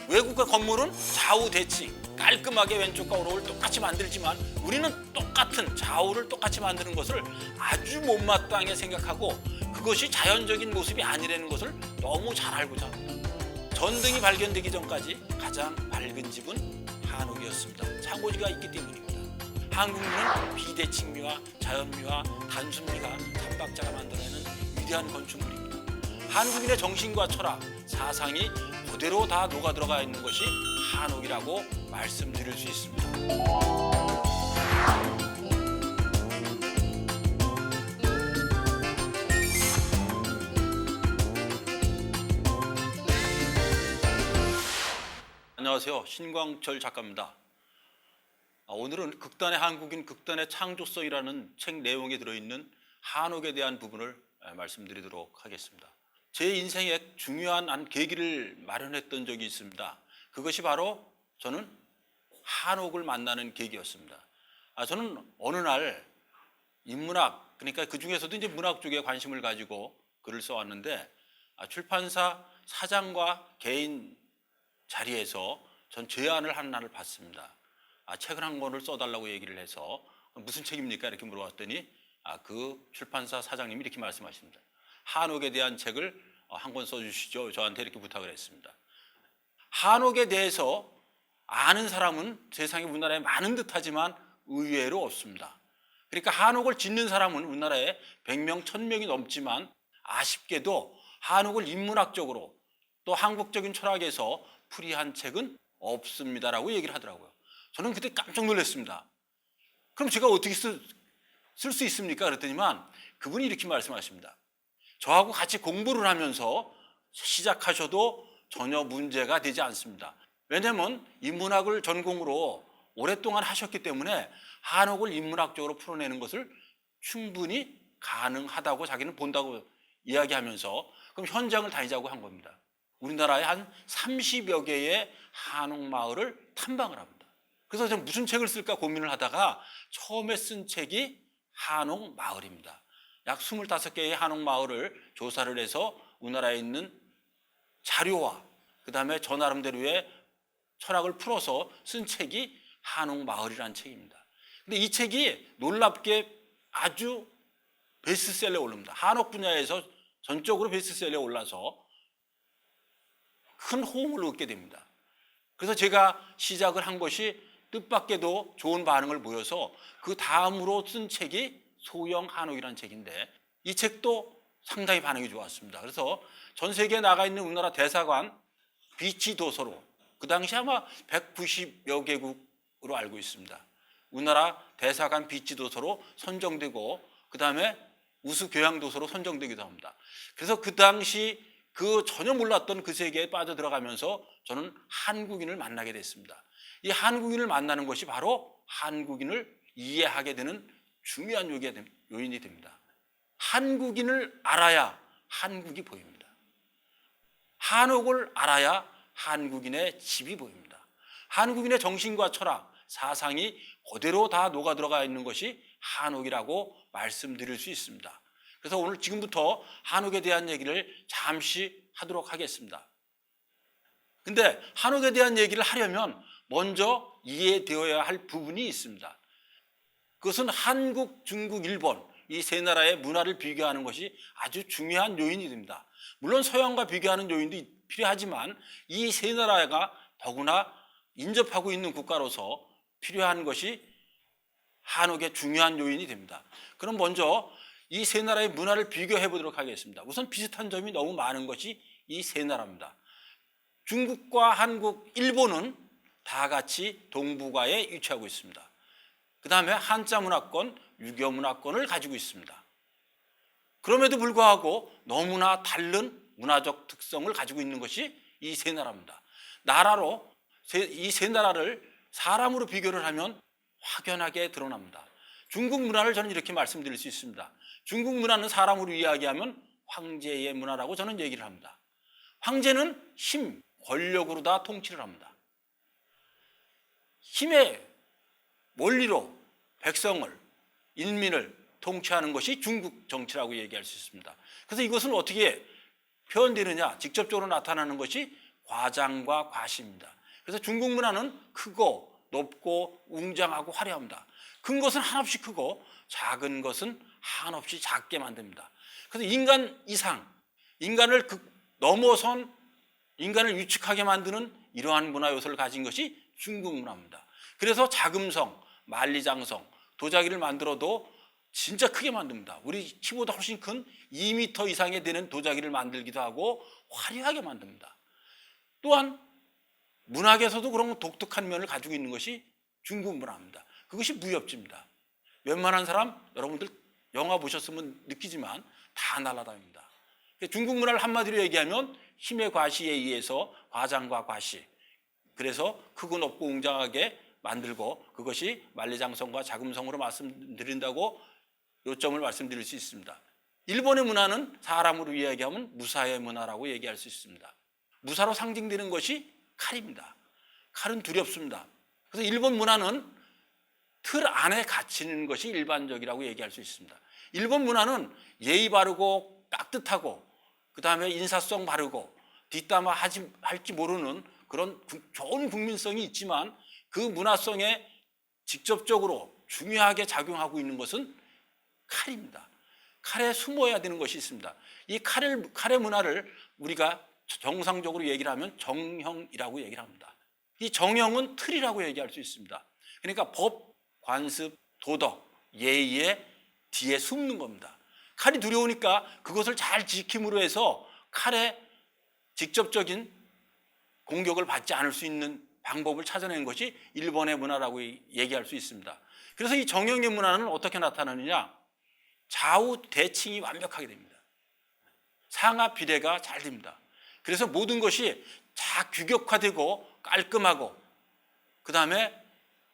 외국의 건물은 좌우 대칭 깔끔하게 왼쪽과 오른쪽을 똑같이 만들지만 우리는 똑같은 좌우를 똑같이 만드는 것을 아주 못마땅하게 생각하고 그것이 자연적인 모습이 아니라는 것을 너무 잘 알고자 합니다. 전등이 발견되기 전까지 가장 밝은 집은 한옥이었습니다. 차고지가 있기 때문입니다. 한국문은 비대칭미와 자연미와 단순미가 삼박자가 만들어내는 위대한 건축물입니다. 한국인의 정신과 철학, 사상이 그대로 다 녹아들어가 있는 것이 한옥이라고 말씀드릴 수 있습니다. 안녕하세요. 신광철 작가입니다. 오늘은 극단의 한국인, 극단의 창조성이라는 책 내용에 들어있는 한옥에 대한 부분을 말씀드리도록 하겠습니다. 제 인생에 중요한 한 계기를 마련했던 적이 있습니다. 그것이 바로 저는 한옥을 만나는 계기였습니다. 저는 어느 날 인문학, 그러니까 그 중에서도 이제 문학 쪽에 관심을 가지고 글을 써왔는데 출판사 사장과 개인 자리에서 전 제안을 하나를 받습니다. 책을 한 권을 써달라고 얘기를 해서 무슨 책입니까? 이렇게 물어봤더니 그 출판사 사장님이 이렇게 말씀하십니다. 한옥에 대한 책을 한 권 써주시죠. 저한테 이렇게 부탁을 했습니다. 한옥에 대해서 아는 사람은 세상에 우리나라에 많은 듯하지만 의외로 없습니다. 그러니까 한옥을 짓는 사람은 우리나라에 100명, 1000명이 넘지만 아쉽게도 한옥을 인문학적으로 또 한국적인 철학에서 풀이한 책은 없습니다라고 얘기를 하더라고요. 저는 그때 깜짝 놀랐습니다. 그럼 제가 어떻게 쓸 수 있습니까? 그랬더니만 그분이 이렇게 말씀하십니다. 저하고 같이 공부를 하면서 시작하셔도 전혀 문제가 되지 않습니다. 왜냐하면 인문학을 전공으로 오랫동안 하셨기 때문에 한옥을 인문학적으로 풀어내는 것을 충분히 가능하다고 자기는 본다고 이야기하면서 그럼 현장을 다니자고 한 겁니다. 우리나라에 한 30여 개의 한옥 마을을 탐방을 합니다. 그래서 저는 무슨 책을 쓸까 고민을 하다가 처음에 쓴 책이 한옥 마을입니다. 약 25개의 한옥 마을을 조사를 해서 우리나라에 있는 자료와 그 다음에 저 나름대로의 철학을 풀어서 쓴 책이 한옥 마을이라는 책입니다. 근데 이 책이 놀랍게 아주 베스트셀러에 오릅니다. 한옥 분야에서 전적으로 베스트셀러에 올라서 큰 호응을 얻게 됩니다. 그래서 제가 시작을 한 것이 뜻밖에도 좋은 반응을 보여서 그 다음으로 쓴 책이 소형 한옥이라는 책인데 이 책도 상당히 반응이 좋았습니다. 그래서 전 세계에 나가 있는 우리나라 대사관 비치 도서로 그 당시 아마 190여 개국으로 알고 있습니다. 우리나라 대사관 비치 도서로 선정되고 그 다음에 우수 교양 도서로 선정되기도 합니다. 그래서 그 당시 그 전혀 몰랐던 그 세계에 빠져들어가면서 저는 한국인을 만나게 됐습니다. 이 한국인을 만나는 것이 바로 한국인을 이해하게 되는 중요한 요인이 됩니다. 한국인을 알아야 한국이 보입니다. 한옥을 알아야 한국인의 집이 보입니다. 한국인의 정신과 철학, 사상이 그대로 다 녹아들어가 있는 것이 한옥이라고 말씀드릴 수 있습니다. 그래서 오늘 지금부터 한옥에 대한 얘기를 잠시 하도록 하겠습니다. 근데 한옥에 대한 얘기를 하려면 먼저 이해되어야 할 부분이 있습니다. 그것은 한국, 중국, 일본 이 세 나라의 문화를 비교하는 것이 아주 중요한 요인이 됩니다. 물론 서양과 비교하는 요인도 필요하지만 이 세 나라가 더구나 인접하고 있는 국가로서 필요한 것이 한옥의 중요한 요인이 됩니다. 그럼 먼저 이 세 나라의 문화를 비교해 보도록 하겠습니다. 우선 비슷한 점이 너무 많은 것이 이 세 나라입니다. 중국과 한국, 일본은 다 같이 동북아에 위치하고 있습니다. 그 다음에 한자 문화권, 유교 문화권을 가지고 있습니다. 그럼에도 불구하고 너무나 다른 문화적 특성을 가지고 있는 것이 이 세 나라입니다. 나라로 이 세 나라를 사람으로 비교를 하면 확연하게 드러납니다. 중국 문화를 저는 이렇게 말씀드릴 수 있습니다. 중국 문화는 사람으로 이야기하면 황제의 문화라고 저는 얘기를 합니다. 황제는 힘, 권력으로 다 통치를 합니다. 힘의 원리로 백성을, 인민을 통치하는 것이 중국 정치라고 얘기할 수 있습니다. 그래서 이것은 어떻게 표현되느냐, 직접적으로 나타나는 것이 과장과 과시입니다. 그래서 중국 문화는 크고 높고 웅장하고 화려합니다. 큰 것은 한없이 크고 작은 것은 한없이 작게 만듭니다. 그래서 인간 이상, 인간을 넘어선 인간을 유축하게 만드는 이러한 문화 요소를 가진 것이 중국 문화입니다. 그래서 자금성, 만리장성, 도자기를 만들어도 진짜 크게 만듭니다. 우리 키보다 훨씬 큰 2m 이상의 되는 도자기를 만들기도 하고 화려하게 만듭니다. 또한 문학에서도 그런 독특한 면을 가지고 있는 것이 중국 문화입니다. 그것이 무협지입니다. 웬만한 사람, 여러분들 영화 보셨으면 느끼지만 다 날아다닙니다. 중국 문화를 한마디로 얘기하면 힘의 과시에 의해서 과장과 과시, 그래서 크고 높고 웅장하게 만들고 그것이 만리장성과 자금성으로 말씀드린다고 요점을 말씀드릴 수 있습니다. 일본의 문화는 사람으로 이야기하면 무사의 문화라고 얘기할 수 있습니다. 무사로 상징되는 것이 칼입니다. 칼은 두렵습니다. 그래서 일본 문화는 틀 안에 갇히는 것이 일반적이라고 얘기할 수 있습니다. 일본 문화는 예의 바르고 깍듯하고 그 다음에 인사성 바르고 뒷담화 할지 모르는 그런 좋은 국민성이 있지만 그 문화성에 직접적으로 중요하게 작용하고 있는 것은 칼입니다. 칼에 숨어야 되는 것이 있습니다. 이 칼의 문화를 우리가 정상적으로 얘기를 하면 정형이라고 얘기를 합니다. 이 정형은 틀이라고 얘기할 수 있습니다. 그러니까 법, 관습, 도덕, 예의의 뒤에 숨는 겁니다. 칼이 두려우니까 그것을 잘 지킴으로 해서 칼에 직접적인 공격을 받지 않을 수 있는 방법을 찾아낸 것이 일본의 문화라고 얘기할 수 있습니다. 그래서 이 정형의 문화는 어떻게 나타나느냐? 좌우 대칭이 완벽하게 됩니다. 상하 비례가 잘 됩니다. 그래서 모든 것이 다 규격화되고 깔끔하고 그 다음에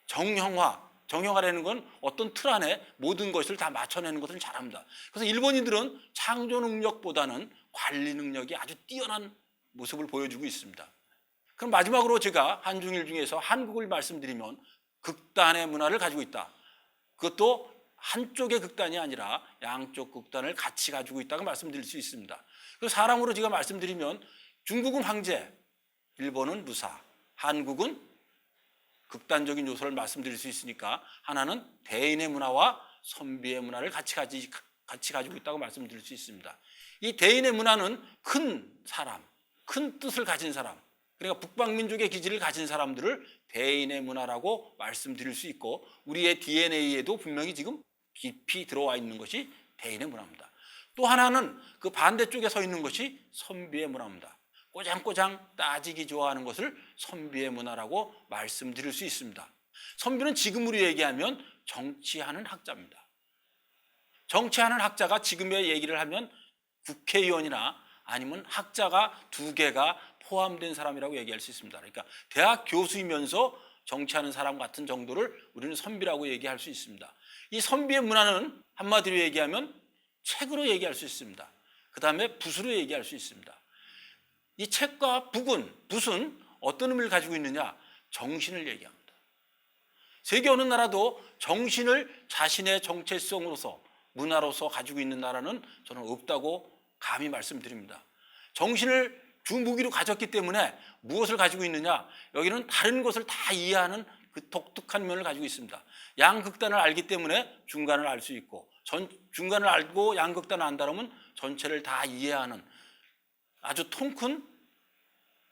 정형화라는 건 어떤 틀 안에 모든 것을 다 맞춰내는 것을 잘합니다. 그래서 일본인들은 창조 능력보다는 관리 능력이 아주 뛰어난 모습을 보여주고 있습니다. 그럼 마지막으로 제가 한중일 중에서 한국을 말씀드리면 극단의 문화를 가지고 있다. 그것도 한쪽의 극단이 아니라 양쪽 극단을 같이 가지고 있다고 말씀드릴 수 있습니다. 그래서 사람으로 제가 말씀드리면 중국은 황제, 일본은 무사, 한국은 극단적인 요소를 말씀드릴 수 있으니까 하나는 대인의 문화와 선비의 문화를 같이 가지고 있다고 말씀드릴 수 있습니다. 이 대인의 문화는 큰 사람, 큰 뜻을 가진 사람, 그러니까 북방민족의 기질을 가진 사람들을 대인의 문화라고 말씀드릴 수 있고 우리의 DNA에도 분명히 지금 깊이 들어와 있는 것이 대인의 문화입니다. 또 하나는 그 반대쪽에 서 있는 것이 선비의 문화입니다. 꼬장꼬장 따지기 좋아하는 것을 선비의 문화라고 말씀드릴 수 있습니다. 선비는 지금으로 얘기하면 정치하는 학자입니다. 정치하는 학자가 지금의 얘기를 하면 국회의원이나 아니면 학자가 2개가 포함된 사람이라고 얘기할 수 있습니다. 그러니까 대학 교수이면서 정치하는 사람 같은 정도를 우리는 선비라고 얘기할 수 있습니다. 이 선비의 문화는 한마디로 얘기하면 책으로 얘기할 수 있습니다. 그 다음에 붓으로 얘기할 수 있습니다. 이 책과 붓은 어떤 의미를 가지고 있느냐? 정신을 얘기합니다. 세계 어느 나라도 정신을 자신의 정체성으로서 문화로서 가지고 있는 나라는 저는 없다고 감히 말씀드립니다. 정신을 주무기로 가졌기 때문에 무엇을 가지고 있느냐? 여기는 다른 것을 다 이해하는 그 독특한 면을 가지고 있습니다. 양극단을 알기 때문에 중간을 알 수 있고 중간을 알고 양극단을 안다면 전체를 다 이해하는 아주 통큰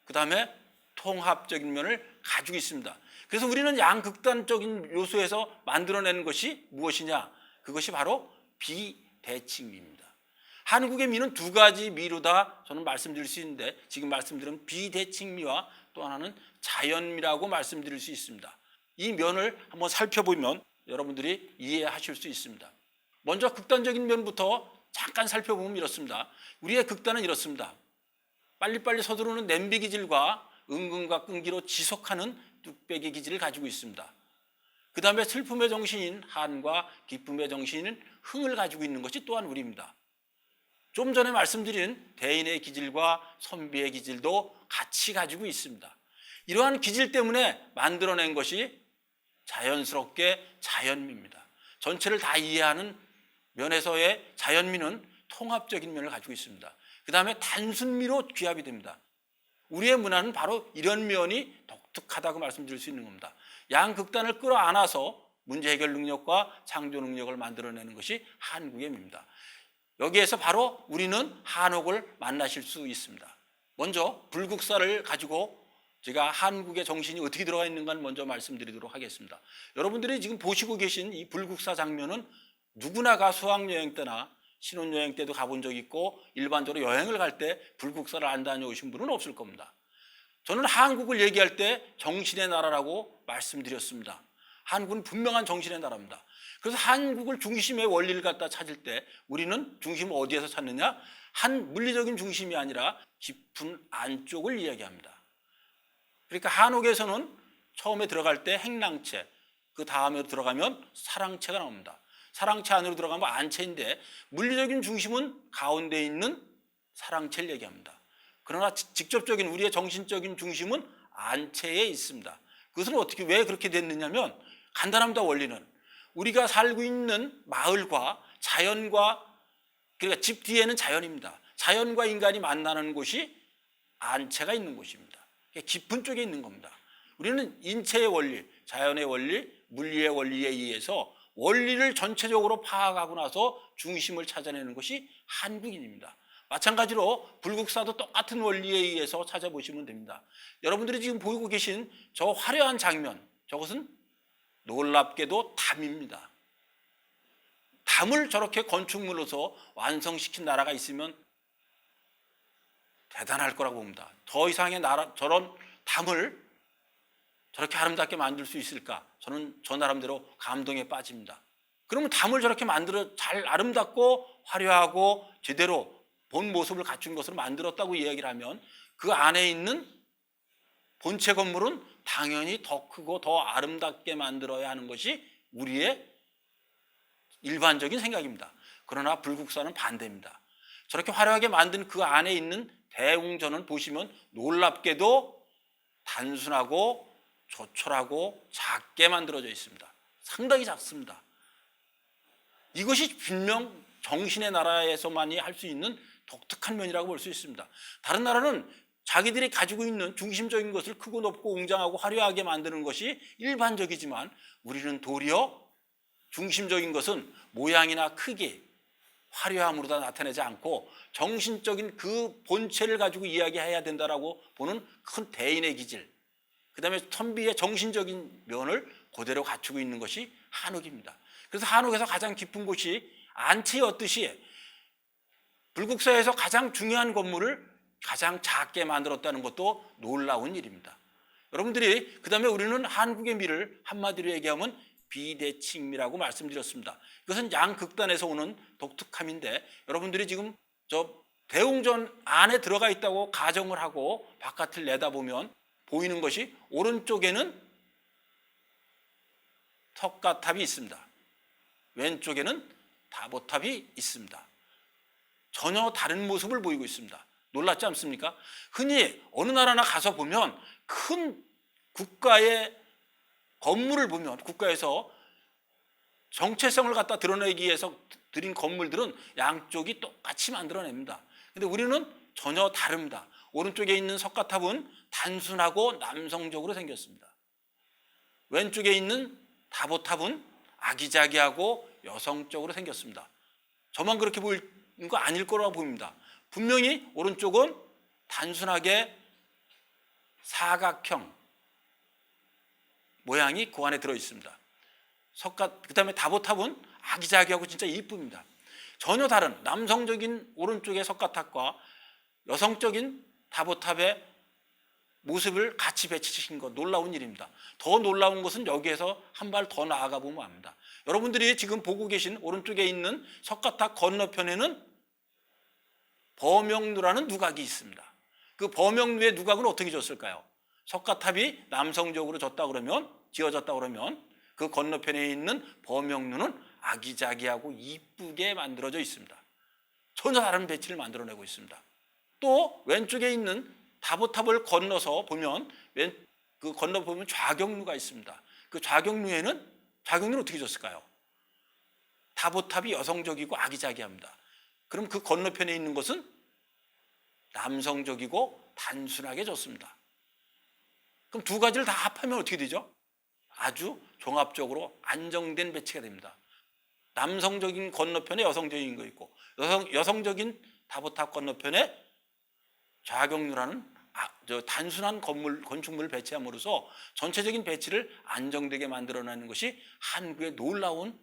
그 다음에 통합적인 면을 가지고 있습니다. 그래서 우리는 양극단적인 요소에서 만들어내는 것이 무엇이냐? 그것이 바로 비대칭미입니다. 한국의 미는 2가지 미로 다 저는 말씀드릴 수 있는데 지금 말씀드린 비대칭미와 또 하나는 자연미라고 말씀드릴 수 있습니다. 이 면을 한번 살펴보면 여러분들이 이해하실 수 있습니다. 먼저 극단적인 면부터 잠깐 살펴보면 이렇습니다. 우리의 극단은 이렇습니다. 빨리빨리 서두르는 냄비 기질과 은근과 끈기로 지속하는 뚝배기 기질을 가지고 있습니다. 그 다음에 슬픔의 정신인 한과 기쁨의 정신인 흥을 가지고 있는 것이 또한 우리입니다. 좀 전에 말씀드린 대인의 기질과 선비의 기질도 같이 가지고 있습니다. 이러한 기질 때문에 만들어낸 것이 자연스럽게 자연미입니다. 전체를 다 이해하는 면에서의 자연미는 통합적인 면을 가지고 있습니다. 그 다음에 단순미로 귀합이 됩니다. 우리의 문화는 바로 이런 면이 독특하다고 말씀드릴 수 있는 겁니다. 양극단을 끌어안아서 문제 해결 능력과 창조 능력을 만들어내는 것이 한국의 묘입니다. 여기에서 바로 우리는 한옥을 만나실 수 있습니다. 먼저 불국사를 가지고 제가 한국의 정신이 어떻게 들어가 있는가 먼저 말씀드리도록 하겠습니다. 여러분들이 지금 보시고 계신 이 불국사 장면은 누구나가 수학여행 때나 신혼여행 때도 가본 적 있고 일반적으로 여행을 갈 때 불국사를 안 다녀오신 분은 없을 겁니다. 저는 한국을 얘기할 때 정신의 나라라고 말씀드렸습니다. 한국은 분명한 정신의 나라입니다. 그래서 한국을 중심의 원리를 갖다 찾을 때 우리는 중심을 어디에서 찾느냐? 한 물리적인 중심이 아니라 깊은 안쪽을 이야기합니다. 그러니까 한옥에서는 처음에 들어갈 때 행랑채, 그 다음에 들어가면 사랑채가 나옵니다. 사랑채 안으로 들어가면 안채인데 물리적인 중심은 가운데 있는 사랑채를 얘기합니다. 그러나 직접적인 우리의 정신적인 중심은 안채에 있습니다. 그것은 어떻게 왜 그렇게 됐느냐면 간단합니다. 원리는 우리가 살고 있는 마을과 자연과 그러니까 집 뒤에는 자연입니다. 자연과 인간이 만나는 곳이 안채가 있는 곳입니다. 깊은 쪽에 있는 겁니다. 우리는 인체의 원리, 자연의 원리, 물리의 원리에 의해서 원리를 전체적으로 파악하고 나서 중심을 찾아내는 것이 한국인입니다. 마찬가지로 불국사도 똑같은 원리에 의해서 찾아보시면 됩니다. 여러분들이 지금 보고 계신 저 화려한 장면, 저것은 놀랍게도 담입니다. 담을 저렇게 건축물로서 완성시킨 나라가 있으면 대단할 거라고 봅니다. 더 이상의 나라, 저런 담을 저렇게 아름답게 만들 수 있을까? 저는 저 나름대로 감동에 빠집니다. 그러면 담을 저렇게 만들어 잘 아름답고 화려하고 제대로 본 모습을 갖춘 것으로 만들었다고 이야기를 하면 그 안에 있는 본체 건물은 당연히 더 크고 더 아름답게 만들어야 하는 것이 우리의 일반적인 생각입니다. 그러나 불국사는 반대입니다. 저렇게 화려하게 만든 그 안에 있는 대웅전은 보시면 놀랍게도 단순하고 조촐하고 작게 만들어져 있습니다. 상당히 작습니다. 이것이 분명 정신의 나라에서만이 할 수 있는 독특한 면이라고 볼 수 있습니다. 다른 나라는 자기들이 가지고 있는 중심적인 것을 크고 높고 웅장하고 화려하게 만드는 것이 일반적이지만 우리는 도리어 중심적인 것은 모양이나 크기, 화려함으로 다 나타내지 않고 정신적인 그 본체를 가지고 이야기해야 된다라고 보는 큰 대인의 기질, 그 다음에 선비의 정신적인 면을 그대로 갖추고 있는 것이 한옥입니다. 그래서 한옥에서 가장 깊은 곳이 안채였듯이 불국사에서 가장 중요한 건물을 가장 작게 만들었다는 것도 놀라운 일입니다. 여러분들이 그 다음에 우리는 한국의 미를 한마디로 얘기하면 비대칭미라고 말씀드렸습니다. 이것은 양극단에서 오는 독특함인데 여러분들이 지금 저 대웅전 안에 들어가 있다고 가정을 하고 바깥을 내다보면 보이는 것이 오른쪽에는 석가탑이 있습니다. 왼쪽에는 다보탑이 있습니다. 전혀 다른 모습을 보이고 있습니다. 놀랍지 않습니까? 흔히 어느 나라나 가서 보면 큰 국가의 건물을 보면 국가에서 정체성을 갖다 드러내기 위해서 드린 건물들은 양쪽이 똑같이 만들어냅니다. 근데 우리는 전혀 다릅니다. 오른쪽에 있는 석가탑은 단순하고 남성적으로 생겼습니다. 왼쪽에 있는 다보탑은 아기자기하고 여성적으로 생겼습니다. 저만 그렇게 보이는 거 아닐 거라고 보입니다. 분명히 오른쪽은 단순하게 사각형 모양이 그 안에 들어 있습니다. 그다음에 다보탑은 아기자기하고 진짜 이쁩니다. 전혀 다른 남성적인 오른쪽의 석가탑과 여성적인 다보탑의 모습을 같이 배치시킨 것 놀라운 일입니다. 더 놀라운 것은 여기에서 한 발 더 나아가 보면 압니다. 여러분들이 지금 보고 계신 오른쪽에 있는 석가탑 건너편에는 범영루라는 누각이 있습니다. 그 범영루의 누각은 어떻게 졌을까요? 석가탑이 남성적으로 지어졌다 그러면 그 건너편에 있는 범영루는 아기자기하고 이쁘게 만들어져 있습니다. 전혀 다른 배치를 만들어내고 있습니다. 또 왼쪽에 있는 다보탑을 건너서 보면 그 건너 보면 좌경루가 있습니다. 그 좌경루는 어떻게 졌을까요? 다보탑이 여성적이고 아기자기합니다. 그럼 그 건너편에 있는 것은 남성적이고 단순하게 줬습니다. 그럼 두 가지를 다 합하면 어떻게 되죠? 아주 종합적으로 안정된 배치가 됩니다. 남성적인 건너편에 여성적인 거 있고 여성적인 다보탑 건너편에 좌경유라는 단순한 건축물을 배치함으로써 전체적인 배치를 안정되게 만들어내는 것이 한국의 놀라운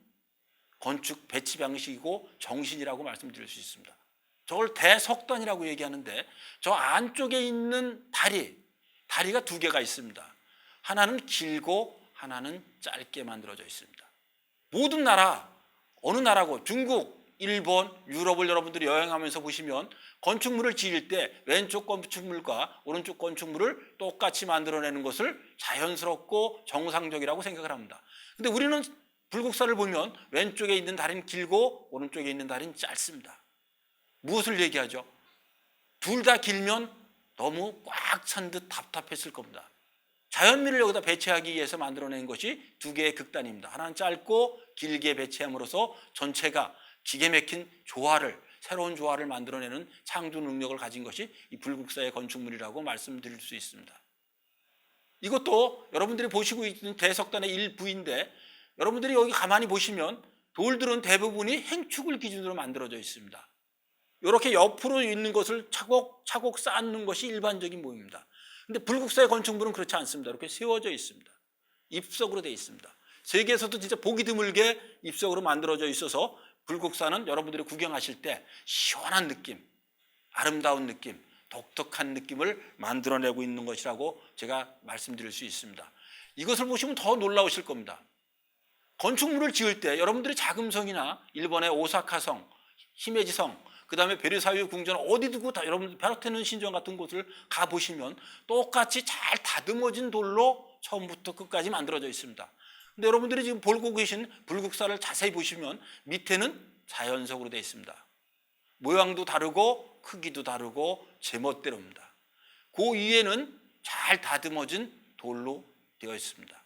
건축 배치 방식이고 정신이라고 말씀드릴 수 있습니다. 저걸 대석단이라고 얘기하는데 저 안쪽에 있는 다리가 두 개가 있습니다. 하나는 길고 하나는 짧게 만들어져 있습니다. 모든 나라, 어느 나라고 중국, 일본, 유럽을 여러분들이 여행하면서 보시면 건축물을 지을 때 왼쪽 건축물과 오른쪽 건축물을 똑같이 만들어내는 것을 자연스럽고 정상적이라고 생각을 합니다. 근데 우리는 불국사를 보면 왼쪽에 있는 다리는 길고 오른쪽에 있는 다리는 짧습니다. 무엇을 얘기하죠? 둘 다 길면 너무 꽉 찬 듯 답답했을 겁니다. 자연미를 여기다 배치하기 위해서 만들어낸 것이 두 개의 극단입니다. 하나는 짧고 길게 배치함으로써 전체가 기계 막힌 새로운 조화를 만들어내는 창조 능력을 가진 것이 이 불국사의 건축물이라고 말씀드릴 수 있습니다. 이것도 여러분들이 보시고 있는 대석단의 일부인데 여러분들이 여기 가만히 보시면 돌들은 대부분이 행축을 기준으로 만들어져 있습니다. 이렇게 옆으로 있는 것을 차곡차곡 쌓는 것이 일반적인 모양입니다. 근데 불국사의 건축물은 그렇지 않습니다. 이렇게 세워져 있습니다. 입석으로 되어 있습니다. 세계에서도 진짜 보기 드물게 입석으로 만들어져 있어서 불국사는 여러분들이 구경하실 때 시원한 느낌, 아름다운 느낌, 독특한 느낌을 만들어내고 있는 것이라고 제가 말씀드릴 수 있습니다. 이것을 보시면 더 놀라우실 겁니다. 건축물을 지을 때 여러분들이 자금성이나 일본의 오사카성, 히메지성, 그 다음에 베르사유 궁전 어디든 다 여러분들 베르테는 신전 같은 곳을 가보시면 똑같이 잘 다듬어진 돌로 처음부터 끝까지 만들어져 있습니다. 근데 여러분들이 지금 보고 계신 불국사를 자세히 보시면 밑에는 자연석으로 되어 있습니다. 모양도 다르고 크기도 다르고 제멋대로입니다. 그 위에는 잘 다듬어진 돌로 되어 있습니다.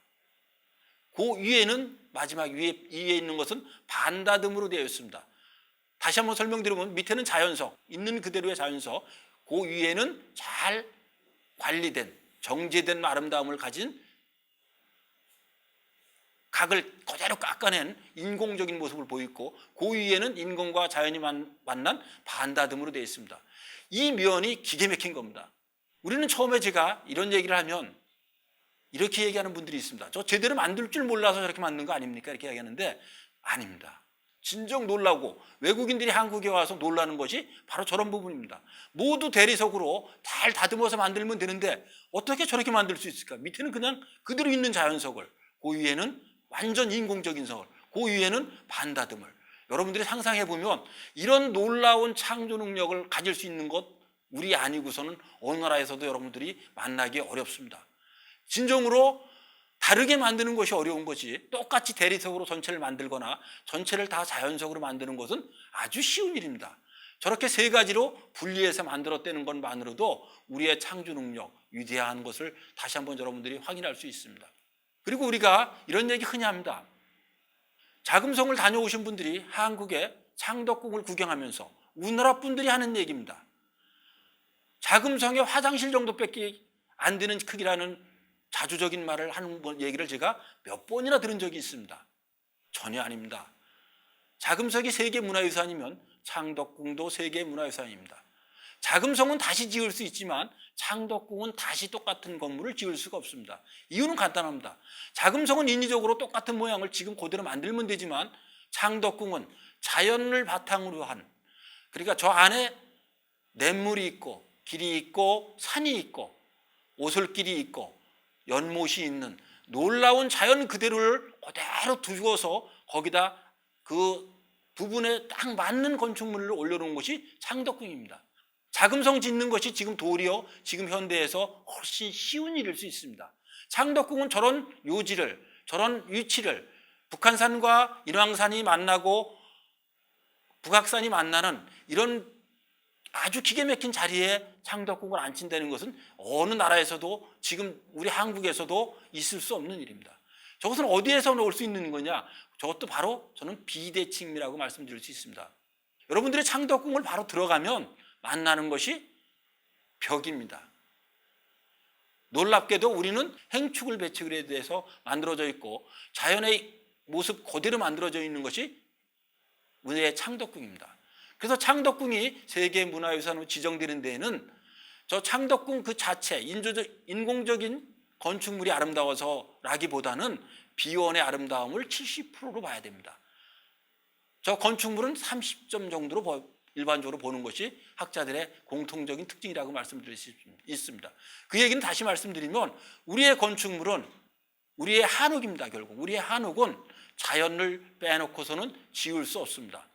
그 위에는 마지막 위에 있는 것은 반다듬으로 되어 있습니다. 다시 한번 설명드리면 밑에는 자연석, 있는 그대로의 자연석, 그 위에는 잘 관리된 정제된 아름다움을 가진 각을 그대로 깎아낸 인공적인 모습을 보이고 그 위에는 인공과 자연이 만난 반다듬으로 되어 있습니다. 이 면이 기계 막힌 겁니다. 우리는 처음에 제가 이런 얘기를 하면 이렇게 얘기하는 분들이 있습니다. 저 제대로 만들 줄 몰라서 저렇게 만든 거 아닙니까? 이렇게 얘기하는데 아닙니다. 진정 놀라고 외국인들이 한국에 와서 놀라는 것이 바로 저런 부분입니다. 모두 대리석으로 잘 다듬어서 만들면 되는데 어떻게 저렇게 만들 수 있을까? 밑에는 그냥 그대로 있는 자연석을, 그 위에는 완전 인공적인 석을, 그 위에는 반다듬을. 여러분들이 상상해 보면 이런 놀라운 창조 능력을 가질 수 있는 것 우리 아니고서는 어느 나라에서도 여러분들이 만나기 어렵습니다. 진정으로 다르게 만드는 것이 어려운 거지 똑같이 대리석으로 전체를 만들거나 전체를 다 자연석으로 만드는 것은 아주 쉬운 일입니다. 저렇게 세 가지로 분리해서 만들었다는 것만으로도 우리의 창조 능력, 위대한 것을 다시 한번 여러분들이 확인할 수 있습니다. 그리고 우리가 이런 얘기 흔히 합니다. 자금성을 다녀오신 분들이 한국의 창덕궁을 구경하면서 우리나라 분들이 하는 얘기입니다. 자금성의 화장실 정도밖에 안 되는 크기라는 자주적인 말을 하는 얘기를 제가 몇 번이나 들은 적이 있습니다. 전혀 아닙니다. 자금성이 세계문화유산이면 창덕궁도 세계문화유산입니다. 자금성은 다시 지을 수 있지만 창덕궁은 다시 똑같은 건물을 지을 수가 없습니다. 이유는 간단합니다. 자금성은 인위적으로 똑같은 모양을 지금 그대로 만들면 되지만 창덕궁은 자연을 바탕으로 한, 그러니까 저 안에 냇물이 있고 길이 있고 산이 있고 오솔길이 있고 연못이 있는 놀라운 자연 그대로를 그대로 두어서 거기다 그 부분에 딱 맞는 건축물을 올려놓은 것이 창덕궁입니다. 자금성 짓는 것이 지금 도리어 지금 현대에서 훨씬 쉬운 일일 수 있습니다. 창덕궁은 저런 요지를, 저런 위치를 북한산과 인왕산이 만나고 북악산이 만나는 이런 아주 기가 막힌 자리에 창덕궁을 앉힌다는 것은 어느 나라에서도 지금 우리 한국에서도 있을 수 없는 일입니다. 저것은 어디에서 올 수 있는 거냐? 저것도 바로 저는 비대칭이라고 말씀드릴 수 있습니다. 여러분들이 창덕궁을 바로 들어가면 만나는 것이 벽입니다. 놀랍게도 우리는 행축을 배축에 대해서 만들어져 있고 자연의 모습 그대로 만들어져 있는 것이 우리의 창덕궁입니다. 그래서 창덕궁이 세계문화유산으로 지정되는 데에는 저 창덕궁 그 자체 인공적인 건축물이 아름다워서라기보다는 비원의 아름다움을 70%로 봐야 됩니다. 저 건축물은 30점 정도로 일반적으로 보는 것이 학자들의 공통적인 특징이라고 말씀드릴 수 있습니다. 그 얘기는 다시 말씀드리면 우리의 건축물은 우리의 한옥입니다. 결국 우리의 한옥은 자연을 빼놓고서는 지을 수 없습니다.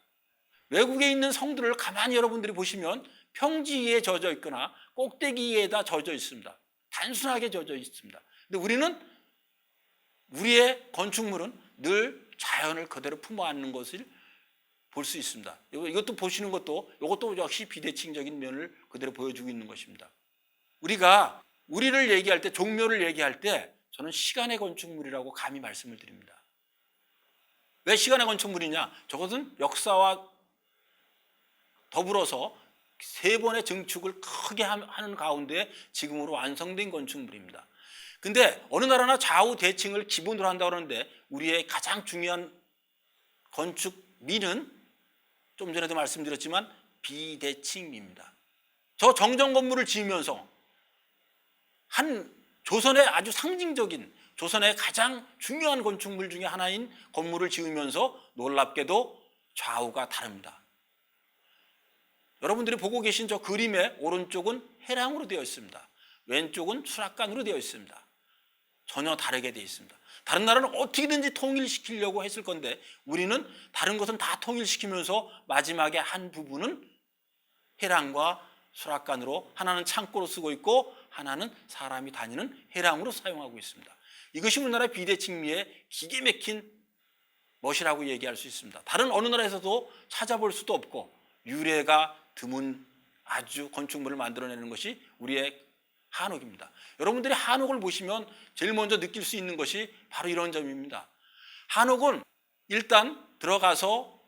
외국에 있는 성들을 가만히 여러분들이 보시면 평지 위에 젖어 있거나 꼭대기 위에다 젖어 있습니다. 단순하게 젖어 있습니다. 근데 우리의 건축물은 늘 자연을 그대로 품어 안는 것을 볼 수 있습니다. 이것도 보시는 것도 이것도 역시 비대칭적인 면을 그대로 보여주고 있는 것입니다. 우리가 우리를 얘기할 때 종묘를 얘기할 때 저는 시간의 건축물이라고 감히 말씀을 드립니다. 왜 시간의 건축물이냐? 저것은 역사와 더불어서 세 번의 증축을 크게 하는 가운데 지금으로 완성된 건축물입니다. 근데 어느 나라나 좌우 대칭을 기본으로 한다고 하는데 우리의 가장 중요한 건축미는 좀 전에도 말씀드렸지만 비대칭입니다. 저 정정 건물을 지으면서 한 조선의 아주 상징적인 조선의 가장 중요한 건축물 중에 하나인 건물을 지으면서 놀랍게도 좌우가 다릅니다. 여러분들이 보고 계신 저 그림의 오른쪽은 해랑으로 되어 있습니다. 왼쪽은 수락관으로 되어 있습니다. 전혀 다르게 되어 있습니다. 다른 나라는 어떻게든지 통일시키려고 했을 건데 우리는 다른 것은 다 통일시키면서 마지막에 한 부분은 해랑과 수락관으로 하나는 창고로 쓰고 있고 하나는 사람이 다니는 해랑으로 사용하고 있습니다. 이것이 우리나라의 비대칭미의 기계 막힌 멋이라고 얘기할 수 있습니다. 다른 어느 나라에서도 찾아볼 수도 없고 유래가 드문 아주 건축물을 만들어내는 것이 우리의 한옥입니다. 여러분들이 한옥을 보시면 제일 먼저 느낄 수 있는 것이 바로 이런 점입니다. 한옥은 일단 들어가서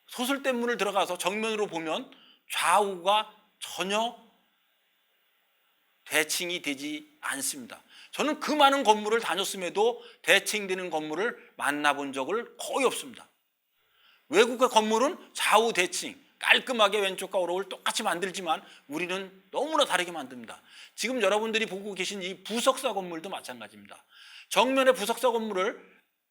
소설대 문을 들어가서 정면으로 보면 좌우가 전혀 대칭이 되지 않습니다. 저는 그 많은 건물을 다녔음에도 대칭되는 건물을 만나본 적을 거의 없습니다. 외국의 건물은 좌우 대칭 깔끔하게 왼쪽과 오른쪽을 똑같이 만들지만 우리는 너무나 다르게 만듭니다. 지금 여러분들이 보고 계신 이 부석사 건물도 마찬가지입니다. 정면의 부석사 건물을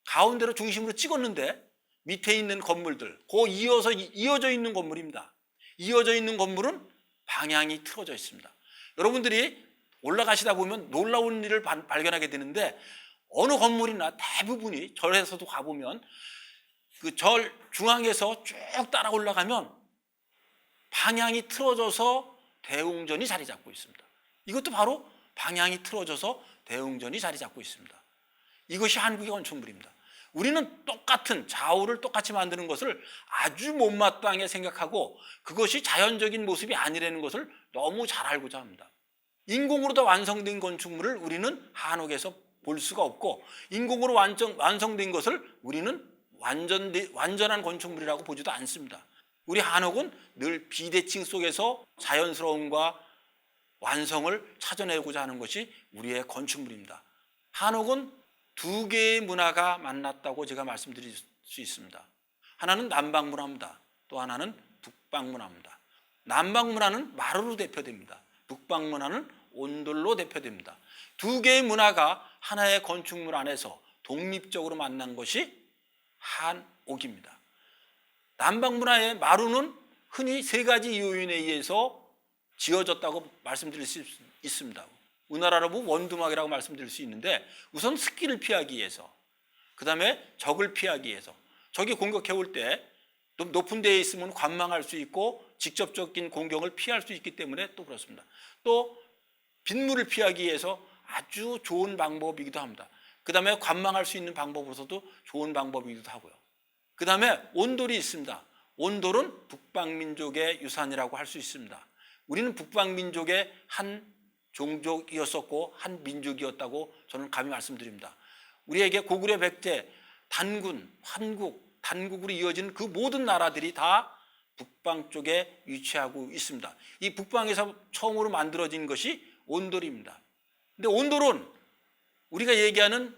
가운데로 중심으로 찍었는데 밑에 있는 건물들, 이어져 있는 건물입니다. 이어져 있는 건물은 방향이 틀어져 있습니다. 여러분들이 올라가시다 보면 놀라운 일을 발견하게 되는데 어느 건물이나 대부분이 절에서도 가보면 그 절 중앙에서 쭉 따라 올라가면 방향이 틀어져서 대웅전이 자리 잡고 있습니다. 이것도 바로 방향이 틀어져서 대웅전이 자리 잡고 있습니다. 이것이 한국의 건축물입니다. 우리는 똑같은 좌우를 똑같이 만드는 것을 아주 못마땅하게 생각하고 그것이 자연적인 모습이 아니라는 것을 너무 잘 알고자 합니다. 인공으로 다 완성된 건축물을 우리는 한옥에서 볼 수가 없고 인공으로 완성된 것을 우리는 완전한 건축물이라고 보지도 않습니다. 우리 한옥은 늘 비대칭 속에서 자연스러움과 완성을 찾아내고자 하는 것이 우리의 건축물입니다. 한옥은 두 개의 문화가 만났다고 제가 말씀드릴 수 있습니다. 하나는 남방문화입니다. 또 하나는 북방문화입니다. 남방문화는 마루로 대표됩니다. 북방문화는 온돌로 대표됩니다. 두 개의 문화가 하나의 건축물 안에서 독립적으로 만난 것이 한옥입니다. 남방문화의 마루는 흔히 세 가지 요인에 의해서 지어졌다고 말씀드릴 수 있습니다. 우리나라로 보면 원두막이라고 말씀드릴 수 있는데 우선 습기를 피하기 위해서, 그 다음에 적을 피하기 위해서, 적이 공격해 올 때 높은 데에 있으면 관망할 수 있고 직접적인 공격을 피할 수 있기 때문에 또 그렇습니다. 또 빗물을 피하기 위해서 아주 좋은 방법이기도 합니다. 그 다음에 관망할 수 있는 방법으로서도 좋은 방법이기도 하고요. 그 다음에 온돌이 있습니다. 온돌은 북방민족의 유산이라고 할 수 있습니다. 우리는 북방민족의 한 종족이었었고 한 민족이었다고 저는 감히 말씀드립니다. 우리에게 고구려 백제, 단군, 환국, 단국으로 이어진 그 모든 나라들이 다 북방 쪽에 위치하고 있습니다. 이 북방에서 처음으로 만들어진 것이 온돌입니다. 근데 온돌은 우리가 얘기하는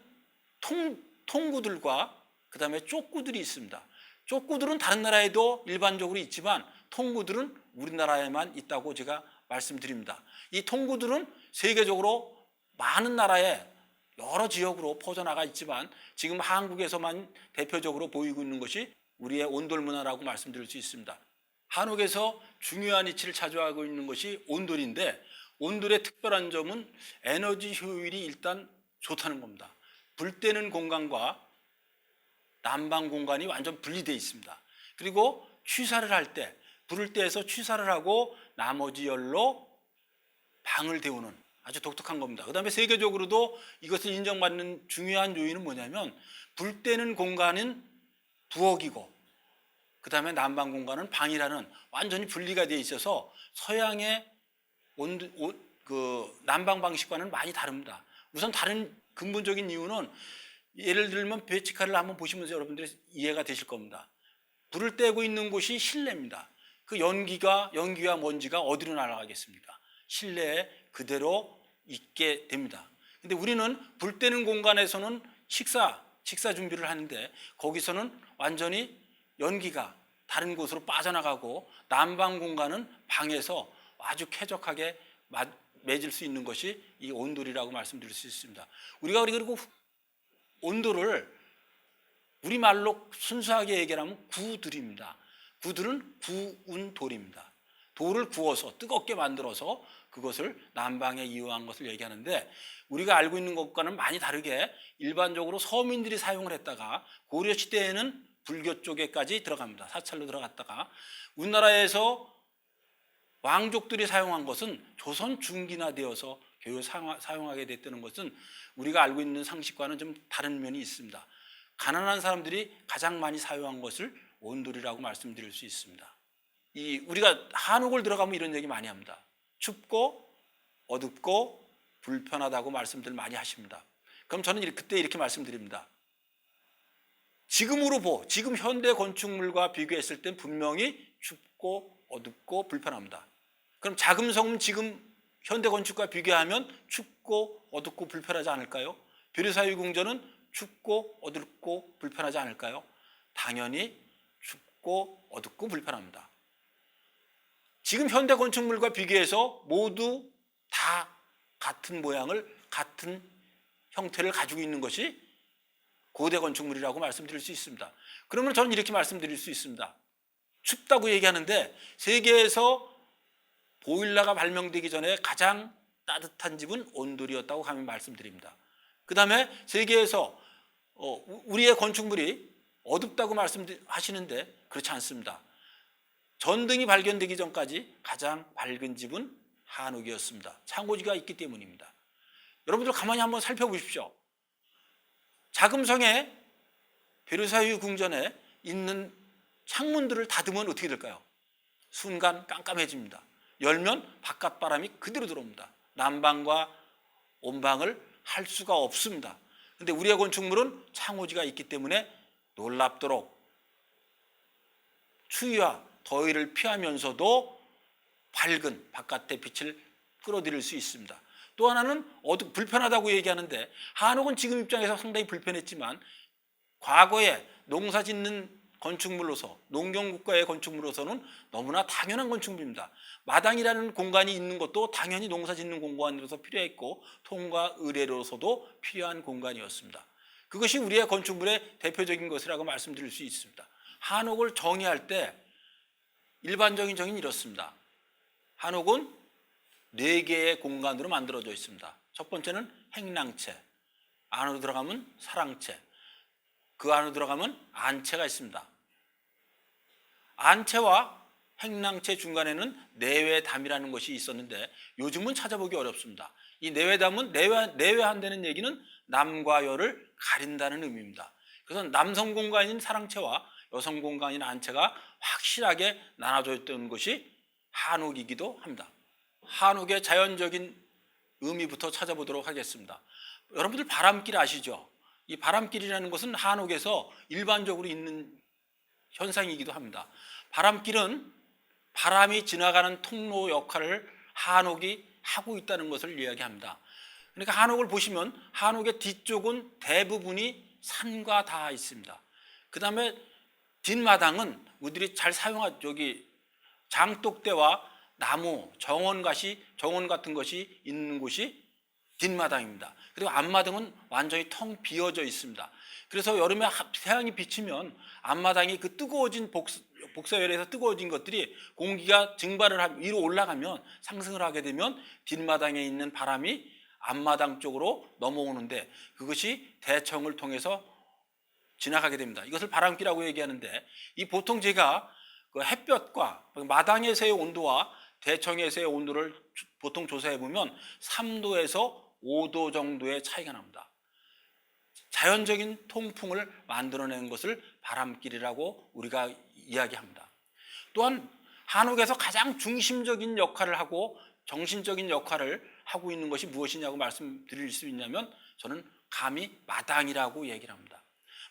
통구들과 그 다음에 쪽구들이 있습니다. 쪽구들은 다른 나라에도 일반적으로 있지만 통구들은 우리나라에만 있다고 제가 말씀드립니다. 이 통구들은 세계적으로 많은 나라에 여러 지역으로 퍼져나가 있지만 지금 한국에서만 대표적으로 보이고 있는 것이 우리의 온돌 문화라고 말씀드릴 수 있습니다. 한옥에서 중요한 위치를 차지하고 있는 것이 온돌인데, 온돌의 특별한 점은 에너지 효율이 일단 좋다는 겁니다. 불 때는 공간과 난방 공간이 완전 분리되어 있습니다. 그리고 취사를 할 때 불을 떼서 취사를 하고 나머지 열로 방을 데우는 아주 독특한 겁니다. 그 다음에 세계적으로도 이것을 인정받는 중요한 요인은 뭐냐면, 불 때는 공간은 부엌이고 그 다음에 난방 공간은 방이라는 완전히 분리가 되어 있어서 서양의 난방 방식과는 많이 다릅니다. 우선 다른 근본적인 이유는, 예를 들면 배치카를 한번 보시면서 여러분들이 이해가 되실 겁니다. 불을 떼고 있는 곳이 실내입니다. 그 연기와 먼지가 어디로 날아가겠습니까? 실내에 그대로 있게 됩니다. 근데 우리는 불 떼는 공간에서는 식사 준비를 하는데, 거기서는 완전히 연기가 다른 곳으로 빠져나가고 난방 공간은 방에서 아주 쾌적하게 맺을 수 있는 것이 이 온돌이라고 말씀드릴 수 있습니다. 우리가 그리고 온돌을 우리말로 순수하게 얘기하면 구들입니다. 구들은 구운 돌입니다. 돌을 구워서 뜨겁게 만들어서 그것을 난방에 이용한 것을 얘기하는데, 우리가 알고 있는 것과는 많이 다르게 일반적으로 서민들이 사용을 했다가 고려시대에는 불교 쪽에까지 들어갑니다. 사찰로 들어갔다가 우리나라에서 왕족들이 사용한 것은 조선 중기나 되어서 교회 사용하게 됐다는 것은 우리가 알고 있는 상식과는 좀 다른 면이 있습니다. 가난한 사람들이 가장 많이 사용한 것을 온돌이라고 말씀드릴 수 있습니다. 우리가 한옥을 들어가면 이런 얘기 많이 합니다. 춥고 어둡고 불편하다고 말씀들 많이 하십니다. 그럼 저는 그때 이렇게 말씀드립니다. 지금 현대 건축물과 비교했을 땐 분명히 춥고 어둡고 불편합니다. 그럼 자금성은 지금 현대 건축과 비교하면 춥고 어둡고 불편하지 않을까요? 베르사유 궁전은 춥고 어둡고 불편하지 않을까요? 당연히 춥고 어둡고 불편합니다. 지금 현대 건축물과 비교해서 모두 다 같은 모양을, 같은 형태를 가지고 있는 것이 고대 건축물이라고 말씀드릴 수 있습니다. 그러면 저는 이렇게 말씀드릴 수 있습니다. 춥다고 얘기하는데, 세계에서 보일러가 발명되기 전에 가장 따뜻한 집은 온돌이었다고 하면 말씀드립니다. 그 다음에 세계에서 우리의 건축물이 어둡다고 말씀하시는데 그렇지 않습니다. 전등이 발견되기 전까지 가장 밝은 집은 한옥이었습니다. 창호지가 있기 때문입니다. 여러분들 가만히 한번 살펴보십시오. 자금성의 베르사유 궁전에 있는 창문들을 닫으면 어떻게 될까요? 순간 깜깜해집니다. 열면 바깥 바람이 그대로 들어옵니다. 난방과 온방을 할 수가 없습니다. 그런데 우리의 건축물은 창호지가 있기 때문에 놀랍도록 추위와 더위를 피하면서도 밝은 바깥의 빛을 끌어들일 수 있습니다. 또 하나는 불편하다고 얘기하는데, 한옥은 지금 입장에서 상당히 불편했지만 과거에 농사 짓는 건축물로서, 농경국가의 건축물로서는 너무나 당연한 건축물입니다. 마당이라는 공간이 있는 것도 당연히 농사 짓는 공간으로서 필요했고, 통과 의뢰로서도 필요한 공간이었습니다. 그것이 우리의 건축물의 대표적인 것이라고 말씀드릴 수 있습니다. 한옥을 정의할 때 일반적인 정의는 이렇습니다. 한옥은 4개의 공간으로 만들어져 있습니다. 첫 번째는 행랑채, 안으로 들어가면 사랑채, 그 안으로 들어가면 안채가 있습니다. 안채와 행랑채 중간에는 내외담이라는 것이 있었는데 요즘은 찾아보기 어렵습니다. 이 내외담은 내외한다는 얘기는 남과 여를 가린다는 의미입니다. 그래서 남성 공간인 사랑채와 여성 공간인 안채가 확실하게 나눠져 있던 것이 한옥이기도 합니다. 한옥의 자연적인 의미부터 찾아보도록 하겠습니다. 여러분들 바람길 아시죠? 이 바람길이라는 것은 한옥에서 일반적으로 있는 현상이기도 합니다. 바람길은 바람이 지나가는 통로 역할을 한옥이 하고 있다는 것을 이야기합니다. 그러니까 한옥을 보시면 한옥의 뒤쪽은 대부분이 산과 닿아 있습니다. 그 다음에 뒷마당은 우리들이 잘 사용한 장독대와 나무, 정원 같은 것이 있는 곳이 뒷마당입니다. 그리고 앞마당은 완전히 텅 비어져 있습니다. 그래서 여름에 태양이 비치면 앞마당이 그 뜨거워진 복사열에서 뜨거워진 것들이 공기가 증발을 위로 올라가면 상승을 하게 되면 뒷마당에 있는 바람이 앞마당 쪽으로 넘어오는데 그것이 대청을 통해서 지나가게 됩니다. 이것을 바람기라고 얘기하는데 이 보통 제가 그 햇볕과 마당에서의 온도와 대청에서의 온도를 보통 조사해 보면 3도에서 5도 정도의 차이가 납니다. 자연적인 통풍을 만들어내는 것을 바람길이라고 우리가 이야기합니다. 또한 한옥에서 가장 중심적인 역할을 하고 정신적인 역할을 하고 있는 것이 무엇이냐고 말씀드릴 수 있냐면 저는 감히 마당이라고 얘기를 합니다.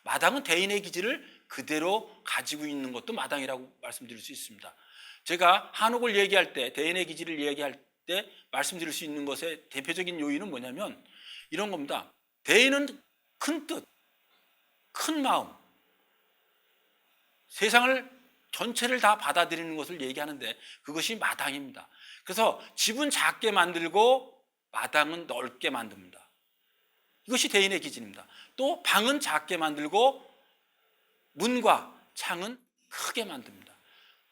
마당은 대인의 기질을 그대로 가지고 있는 것도 마당이라고 말씀드릴 수 있습니다. 제가 한옥을 얘기할 때, 대인의 기질을 얘기할 때 말씀드릴 수 있는 것의 대표적인 요인은 뭐냐면 이런 겁니다. 대인은 큰 뜻, 큰 마음, 세상을 전체를 다 받아들이는 것을 얘기하는데 그것이 마당입니다. 그래서 집은 작게 만들고 마당은 넓게 만듭니다. 이것이 대인의 기질입니다. 또 방은 작게 만들고 문과 창은 크게 만듭니다.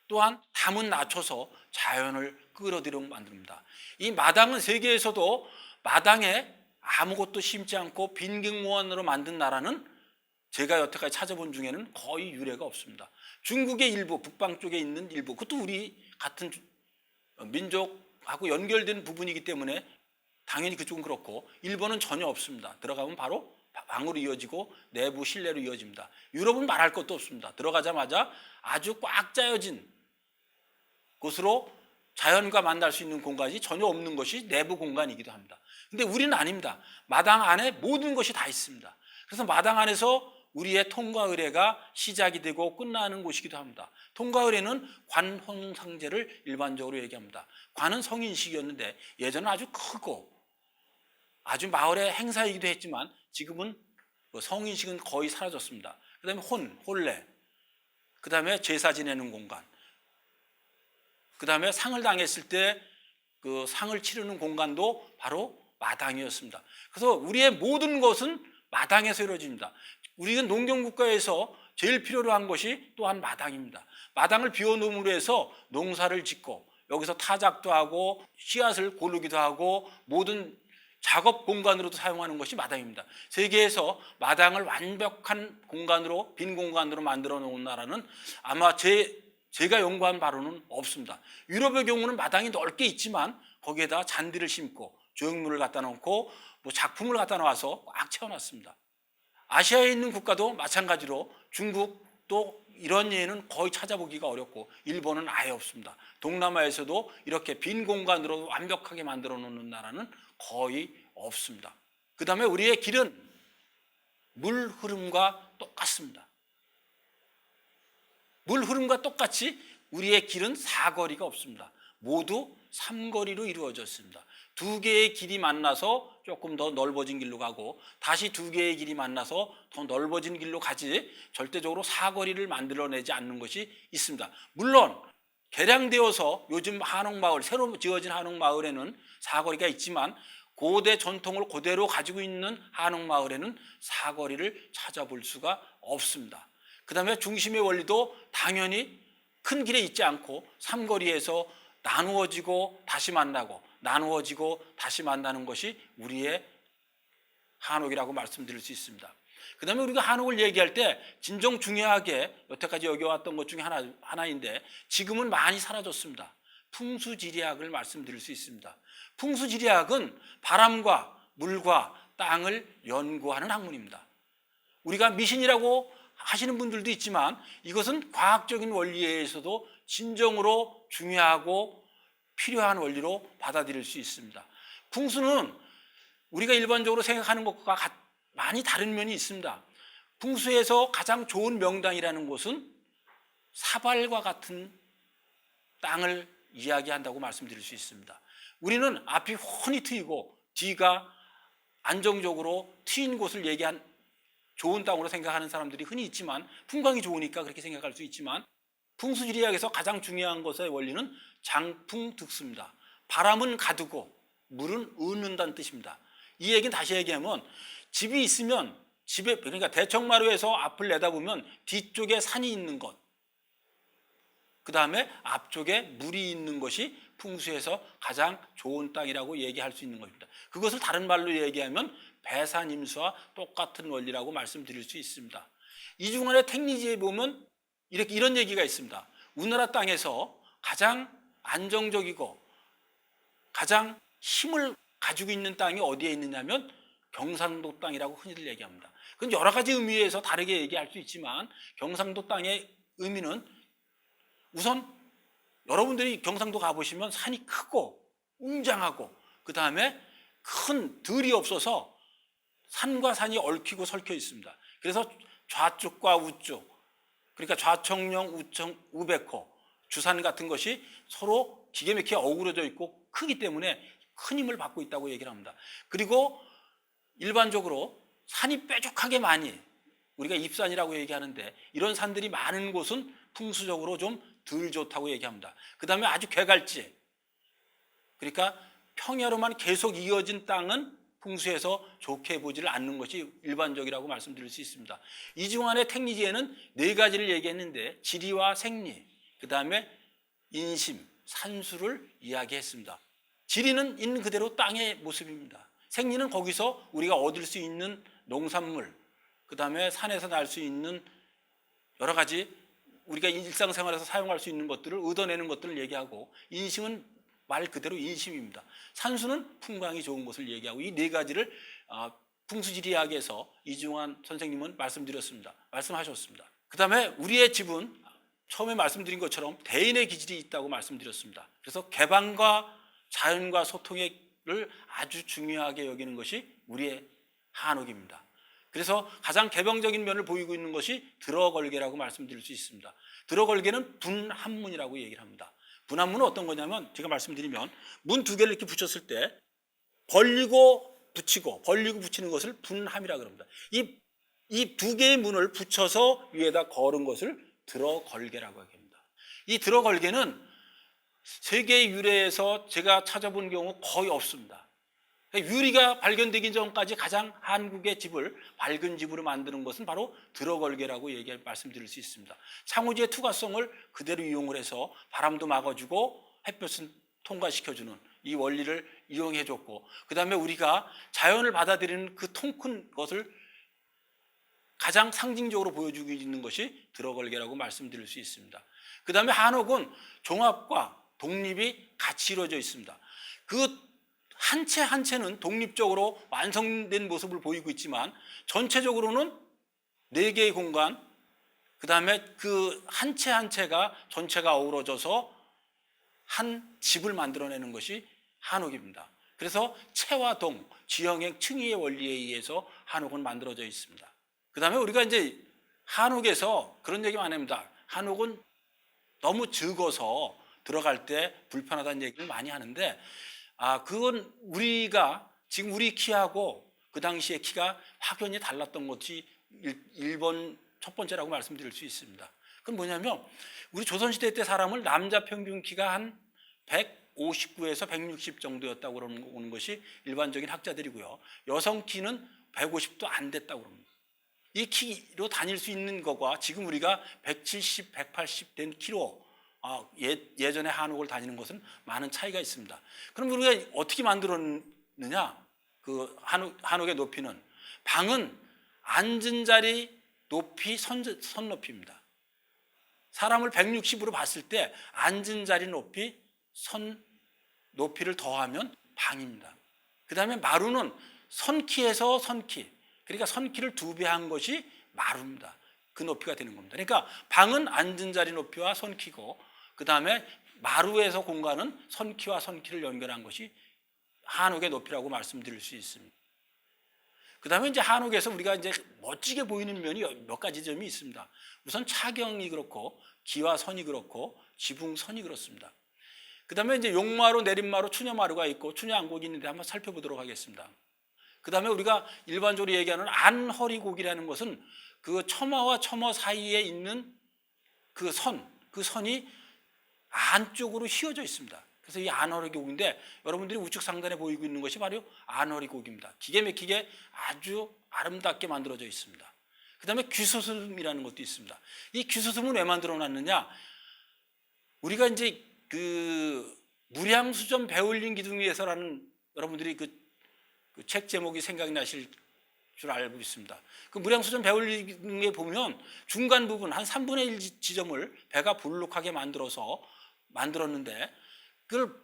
또한 담은 낮춰서 자연을 끌어들이고 만듭니다. 이 마당은 세계에서도 마당에 아무것도 심지 않고 빈경무원으로 만든 나라는 제가 여태까지 찾아본 중에는 거의 유례가 없습니다. 중국의 일부, 북방 쪽에 있는 일부, 그것도 우리 같은 민족하고 연결된 부분이기 때문에 당연히 그쪽은 그렇고 일본은 전혀 없습니다. 들어가면 바로 방으로 이어지고 내부 실내로 이어집니다. 유럽은 말할 것도 없습니다. 들어가자마자 아주 꽉 짜여진 곳으로 자연과 만날 수 있는 공간이 전혀 없는 것이 내부 공간이기도 합니다. 근데 우리는 아닙니다. 마당 안에 모든 것이 다 있습니다. 그래서 마당 안에서 우리의 통과 의례가 시작이 되고 끝나는 곳이기도 합니다. 통과 의례는 관혼상제를 일반적으로 얘기합니다. 관은 성인식이었는데 예전은 아주 크고 아주 마을의 행사이기도 했지만 지금은 성인식은 거의 사라졌습니다. 그 다음에 혼례, 그 다음에 제사 지내는 공간, 그 다음에 상을 당했을 때 그 상을 치르는 공간도 바로 마당이었습니다. 그래서 우리의 모든 것은 마당에서 이루어집니다. 우리는 농경국가에서 제일 필요로 한 것이 또한 마당입니다. 마당을 비워놓음으로 해서 농사를 짓고 여기서 타작도 하고 씨앗을 고르기도 하고 모든 작업 공간으로도 사용하는 것이 마당입니다. 세계에서 마당을 완벽한 공간으로 빈 공간으로 만들어 놓은 나라는 아마 제가 연구한 바로는 없습니다. 유럽의 경우는 마당이 넓게 있지만 거기에다 잔디를 심고 조형물을 갖다 놓고 작품을 갖다 놔서 꽉 채워놨습니다. 아시아에 있는 국가도 마찬가지로 중국도 이런 예는 거의 찾아보기가 어렵고 일본은 아예 없습니다. 동남아에서도 이렇게 빈 공간으로 완벽하게 만들어 놓는 나라는 거의 없습니다. 그 다음에 우리의 길은 물 흐름과 똑같습니다. 물 흐름과 똑같이 우리의 길은 사거리가 없습니다. 모두 삼거리로 이루어졌습니다. 두 개의 길이 만나서 조금 더 넓어진 길로 가고 다시 두 개의 길이 만나서 더 넓어진 길로 가지 절대적으로 사거리를 만들어내지 않는 것이 있습니다. 물론 개량되어서 요즘 한옥마을, 새로 지어진 한옥마을에는 사거리가 있지만 고대 전통을 그대로 가지고 있는 한옥마을에는 사거리를 찾아볼 수가 없습니다. 그 다음에 중심의 원리도 당연히 큰 길에 있지 않고 삼거리에서 나누어지고 다시 만나고 나누어지고 다시 만나는 것이 우리의 한옥이라고 말씀드릴 수 있습니다. 그 다음에 우리가 한옥을 얘기할 때 진정 중요하게 여태까지 여겨왔던 것 중에 하나인데 지금은 많이 사라졌습니다. 풍수지리학을 말씀드릴 수 있습니다. 풍수지리학은 바람과 물과 땅을 연구하는 학문입니다. 우리가 미신이라고 하시는 분들도 있지만 이것은 과학적인 원리에서도 진정으로 중요하고 필요한 원리로 받아들일 수 있습니다. 풍수는 우리가 일반적으로 생각하는 것과 많이 다른 면이 있습니다. 풍수에서 가장 좋은 명당이라는 곳은 사발과 같은 땅을 이야기한다고 말씀드릴 수 있습니다. 우리는 앞이 훤히 트이고 뒤가 안정적으로 트인 곳을 얘기한 좋은 땅으로 생각하는 사람들이 흔히 있지만, 풍광이 좋으니까 그렇게 생각할 수 있지만, 풍수지리학에서 가장 중요한 것의 원리는 장풍득수입니다. 바람은 가두고 물은 얻는다는 뜻입니다. 이 얘기는 다시 얘기하면, 집이 있으면 집에, 그러니까 대청마루에서 앞을 내다보면 뒤쪽에 산이 있는 것, 그 다음에 앞쪽에 물이 있는 것이 풍수에서 가장 좋은 땅이라고 얘기할 수 있는 것입니다. 그것을 다른 말로 얘기하면 배산임수와 똑같은 원리라고 말씀드릴 수 있습니다. 이중환의 택리지에 보면 이런 얘기가 있습니다. 우리나라 땅에서 가장 안정적이고 가장 힘을 가지고 있는 땅이 어디에 있느냐면 경상도 땅이라고 흔히들 얘기합니다. 그건 여러 가지 의미에서 다르게 얘기할 수 있지만, 경상도 땅의 의미는, 우선 여러분들이 경상도 가보시면 산이 크고 웅장하고, 그 다음에 큰 들이 없어서 산과 산이 얽히고 설켜 있습니다. 그래서 좌쪽과 우쪽, 그러니까 좌청령, 우백호, 주산 같은 것이 서로 기계 막히게 어우러져 있고 크기 때문에 큰 힘을 받고 있다고 얘기를 합니다. 그리고 일반적으로 산이 뾰족하게 많이, 우리가 입산이라고 얘기하는데, 이런 산들이 많은 곳은 풍수적으로 좀 덜 좋다고 얘기합니다. 그 다음에 아주 괴갈지, 그러니까 평야로만 계속 이어진 땅은 풍수에서 좋게 보지를 않는 것이 일반적이라고 말씀드릴 수 있습니다. 이중환의 택리지에는 네 가지를 얘기했는데, 지리와 생리, 그 다음에 인심, 산수를 이야기했습니다. 지리는 있는 그대로 땅의 모습입니다. 생리는 거기서 우리가 얻을 수 있는 농산물, 그 다음에 산에서 날 수 있는 여러 가지 우리가 일상생활에서 사용할 수 있는 것들을 얻어내는 것들을 얘기하고, 인심은 말 그대로 인심입니다. 산수는 풍광이 좋은 것을 얘기하고, 이 네 가지를 풍수지리학에서 이중환 선생님은 말씀하셨습니다. 그 다음에 우리의 집은 처음에 말씀드린 것처럼 대인의 기질이 있다고 말씀드렸습니다. 그래서 개방과 자연과 소통을 아주 중요하게 여기는 것이 우리의 한옥입니다. 그래서 가장 개방적인 면을 보이고 있는 것이 들어걸개라고 말씀드릴 수 있습니다. 들어걸개는 분한문이라고 얘기를 합니다. 분한문은 어떤 거냐면, 제가 말씀드리면, 문 두 개를 이렇게 붙였을 때 벌리고 붙이고 벌리고 붙이는 것을 분함이라고 합니다. 이 두 개의 문을 붙여서 위에다 걸은 것을 들어걸개라고 합니다. 이 들어걸개는 세계 유래에서 제가 찾아본 경우 거의 없습니다. 유리가 발견되기 전까지 가장 한국의 집을 밝은 집으로 만드는 것은 바로 들어걸개라고 말씀드릴 수 있습니다. 창호지의 투과성을 그대로 이용을 해서 바람도 막아주고 햇볕을 통과시켜주는 이 원리를 이용해줬고, 그 다음에 우리가 자연을 받아들이는 그 통 큰 것을 가장 상징적으로 보여주고 있는 것이 들어걸개라고 말씀드릴 수 있습니다. 그 다음에 한옥은 종합과 독립이 같이 이루어져 있습니다. 그 한 채 한 채는 독립적으로 완성된 모습을 보이고 있지만, 전체적으로는 네 개의 공간, 그 다음에 그 한 채 한 채가 전체가 어우러져서 한 집을 만들어내는 것이 한옥입니다. 그래서 채와 동, 지형의 층위의 원리에 의해서 한옥은 만들어져 있습니다. 그 다음에 우리가 이제 한옥에서 그런 얘기 많이 합니다. 한옥은 너무 적어서 들어갈 때 불편하다는 얘기를 많이 하는데, 그건 우리가 지금 우리 키하고 그 당시의 키가 확연히 달랐던 것이 1번 첫 번째라고 말씀드릴 수 있습니다. 그건 뭐냐면, 우리 조선시대 때 사람을 남자 평균 키가 한 159에서 160 정도였다고 그러는 것이 일반적인 학자들이고요. 여성 키는 150도 안 됐다고 그럽니다. 이 키로 다닐 수 있는 것과 지금 우리가 170, 180 된 키로 예전에 한옥을 다니는 것은 많은 차이가 있습니다. 그럼 우리가 어떻게 만들었느냐? 그 한옥의 높이는, 방은 앉은 자리 높이 선 높이입니다. 사람을 160으로 봤을 때 앉은 자리 높이 선 높이를 더하면 방입니다. 그 다음에 마루는 선키에서 선키, 그러니까 선키를 2배 한 것이 마루입니다. 그 높이가 되는 겁니다. 그러니까 방은 앉은 자리 높이와 선키고, 그 다음에 마루에서 공간은 선키와 선키를 연결한 것이 한옥의 높이라고 말씀드릴 수 있습니다. 그 다음에 이제 한옥에서 우리가 이제 멋지게 보이는 면이 몇 가지 점이 있습니다. 우선 차경이 그렇고, 기와선이 그렇고, 지붕선이 그렇습니다. 그다음에 이제 용마루, 내림마루, 추녀마루가 있고 추녀안곡이 있는데 한번 살펴보도록 하겠습니다. 그다음에 우리가 일반적으로 얘기하는 안허리곡이라는 것은 그 처마와 처마 사이에 있는 그 선이 안쪽으로 휘어져 있습니다. 그래서 이 안허리곡인데 여러분들이 우측 상단에 보이고 있는 것이 바로 안허리곡입니다. 기계 막히게 아주 아름답게 만들어져 있습니다. 그다음에 귀소슴이라는 것도 있습니다. 이 귀소슴은 왜 만들어 놨느냐? 우리가 이제 그 무량수전 배울림 기둥위에서라는 여러분들이 그 책 제목이 생각이 나실 줄 알고 있습니다. 그 무량수전 배울림에 보면 중간 부분 한 3분의 1 지점을 배가 볼록하게 만들었는데 그걸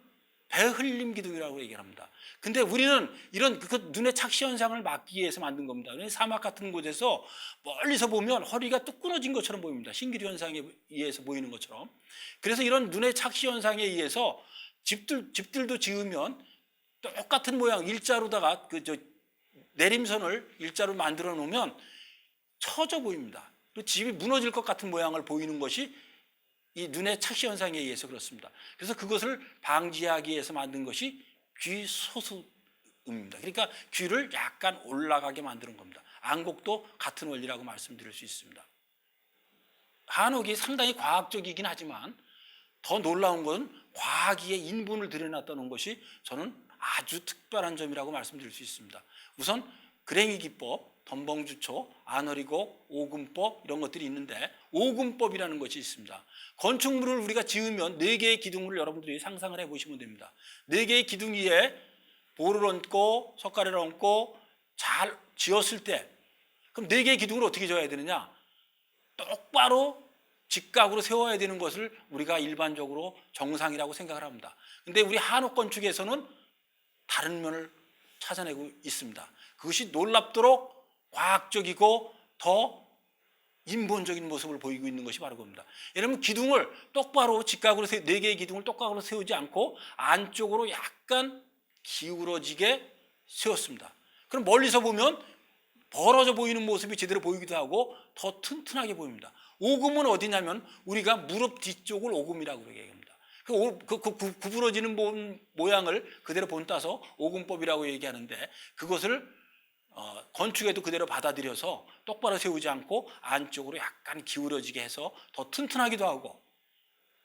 배흘림 기둥이라고 얘기합니다. 근데 우리는 이런 그 눈의 착시 현상을 막기 위해서 만든 겁니다. 사막 같은 곳에서 멀리서 보면 허리가 뚝 끊어진 것처럼 보입니다. 신기루 현상에 의해서 보이는 것처럼. 그래서 이런 눈의 착시 현상에 의해서 집들도 지으면 똑같은 모양 일자로다가 내림선을 일자로 만들어 놓으면 처져 보입니다. 그리고 집이 무너질 것 같은 모양을 보이는 것이 이 눈의 착시 현상에 의해서 그렇습니다. 그래서 그것을 방지하기 위해서 만든 것이 귀소슴입니다. 그러니까 귀를 약간 올라가게 만드는 겁니다. 안곡도 같은 원리라고 말씀드릴 수 있습니다. 한옥이 상당히 과학적이긴 하지만 더 놀라운 것은 과학의 인본을 들여놨다는 것이 저는 아주 특별한 점이라고 말씀드릴 수 있습니다. 우선 그랭이 기법, 덤벙주초, 안허리곡, 오금법 이런 것들이 있는데 오금법이라는 것이 있습니다. 건축물을 우리가 지으면 4개의 기둥을 여러분들이 상상을 해보시면 됩니다. 4개의 기둥 위에 볼을 얹고 석가래를 얹고 잘 지었을 때 그럼 4개의 기둥을 어떻게 지어야 되느냐? 똑바로 직각으로 세워야 되는 것을 우리가 일반적으로 정상이라고 생각을 합니다. 근데 우리 한옥 건축에서는 다른 면을 찾아내고 있습니다. 그것이 놀랍도록 과학적이고 더 인본적인 모습을 보이고 있는 것이 바로 그겁니다. 여러분 기둥을 똑바로 직각으로 4개의 기둥을 똑바로 세우지 않고 안쪽으로 약간 기울어지게 세웠습니다. 그럼 멀리서 보면 벌어져 보이는 모습이 제대로 보이기도 하고 더 튼튼하게 보입니다. 오금은 어디냐면 우리가 무릎 뒤쪽을 오금이라고 얘기합니다. 구부러지는 모양을 그대로 본따서 오금법이라고 얘기하는데 그것을 건축에도 그대로 받아들여서 똑바로 세우지 않고 안쪽으로 약간 기울어지게 해서 더 튼튼하기도 하고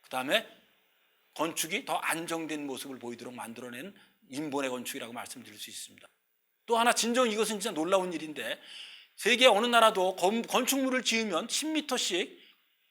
그 다음에 건축이 더 안정된 모습을 보이도록 만들어낸 인본의 건축이라고 말씀드릴 수 있습니다. 또 하나 진정 이것은 진짜 놀라운 일인데 세계 어느 나라도 건축물을 지으면 10m씩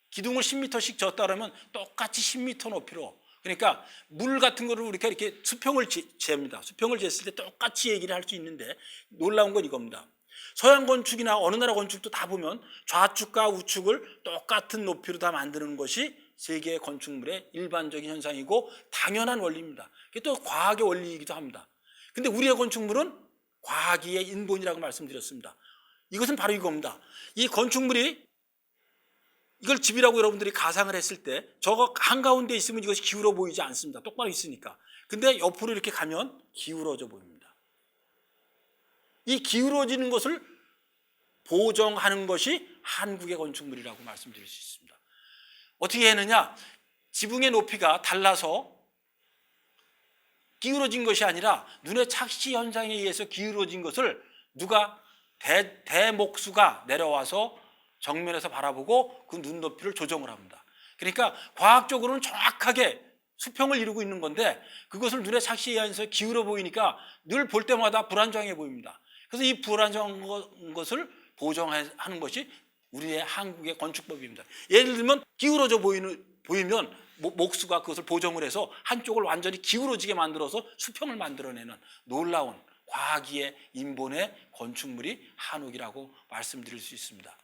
기둥을 10m씩 졌다 그러면 똑같이 10m 높이로 그러니까 물 같은 거를 우리가 이렇게 수평을 잽니다. 수평을 쟀을 때 똑같이 얘기를 할 수 있는데 놀라운 건 이겁니다. 서양 건축이나 어느 나라 건축도 다 보면 좌측과 우측을 똑같은 높이로 다 만드는 것이 세계 건축물의 일반적인 현상이고 당연한 원리입니다. 이게 또 과학의 원리이기도 합니다. 근데 우리의 건축물은 과학의 인본이라고 말씀드렸습니다. 이것은 바로 이겁니다. 이 건축물이 이걸 집이라고 여러분들이 가상을 했을 때 저거 한가운데 있으면 이것이 기울어 보이지 않습니다. 똑바로 있으니까. 근데 옆으로 이렇게 가면 기울어져 보입니다. 이 기울어지는 것을 보정하는 것이 한국의 건축물이라고 말씀드릴 수 있습니다. 어떻게 했느냐? 지붕의 높이가 달라서 기울어진 것이 아니라 눈의 착시 현상에 의해서 기울어진 것을 누가 대목수가 내려와서 정면에서 바라보고 그 눈 높이를 조정을 합니다. 그러니까 과학적으로는 정확하게 수평을 이루고 있는 건데 그것을 눈의 착시에 의해서 기울어 보이니까 늘 볼 때마다 불안정해 보입니다. 그래서 이 불안정한 것을 보정하는 것이 우리의 한국의 건축법입니다. 예를 들면 기울어져 보이면 목수가 그것을 보정을 해서 한쪽을 완전히 기울어지게 만들어서 수평을 만들어내는 놀라운 과학의 인본의 건축물이 한옥이라고 말씀드릴 수 있습니다.